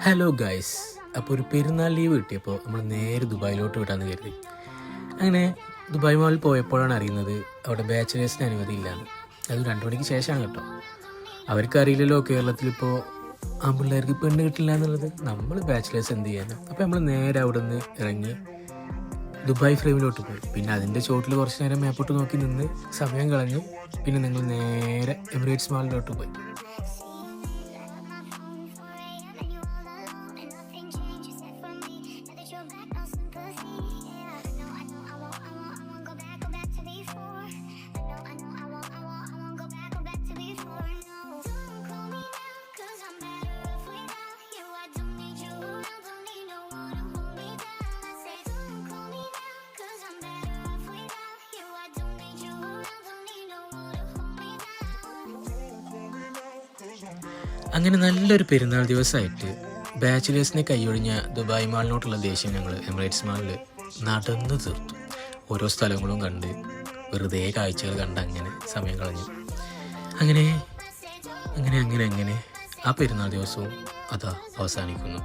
Hello guys, അപ്പോൾ ഒരു പെരുന്നാൾ ലീവ് കിട്ടിയപ്പോൾ നമ്മൾ നേരെ ദുബായിലോട്ട് വിടാമെന്ന് കരുതി. അങ്ങനെ ദുബായ് മാളിൽ പോയപ്പോഴാണ് അറിയുന്നത് അവിടെ ബാച്ചിലേഴ്സിന് അനുമതിയില്ലാന്ന്. അത് 2 മണിക്ക് ശേഷമാണ് കേട്ടോ. അവർക്കറിയില്ലല്ലോ കേരളത്തിലിപ്പോൾ ആൺപിള്ളേർക്ക് പെണ്ണ് കിട്ടില്ല എന്നുള്ളത്. നമ്മൾ ബാച്ചിലേഴ്സ് എന്ത് ചെയ്യാനാണ്? അപ്പോൾ നമ്മൾ നേരെ അവിടെ നിന്ന് ഇറങ്ങി ദുബായ് ഫ്രെയിമിലോട്ട് പോയി. പിന്നെ അതിൻ്റെ ചോട്ടിൽ കുറച്ച് നേരം മേപ്പോട്ട് നോക്കി നിന്ന് സമയം കളഞ്ഞു. പിന്നെ ഞങ്ങൾ നേരെ എമിറേറ്റ്സ് മാളിലോട്ട് പോയി. അങ്ങനെ നല്ലൊരു പെരുന്നാൾ ദിവസമായിട്ട് ബാച്ചിലേഴ്സിനെ കൈയൊഴിഞ്ഞ ദുബായ് മാളിനോട്ടുള്ള ദേഷ്യം ഞങ്ങൾ എമിറേറ്റ്സ് മാളിൽ നടന്നു തീർത്തു. ഓരോ സ്ഥലങ്ങളും കണ്ട് വെറുതെ കാഴ്ചകൾ കണ്ട് അങ്ങനെ സമയം കളഞ്ഞു. അങ്ങനെ അങ്ങനെ അങ്ങനെ അങ്ങനെ ആ പെരുന്നാൾ ദിവസവും അതാ അവസാനിക്കുന്നു.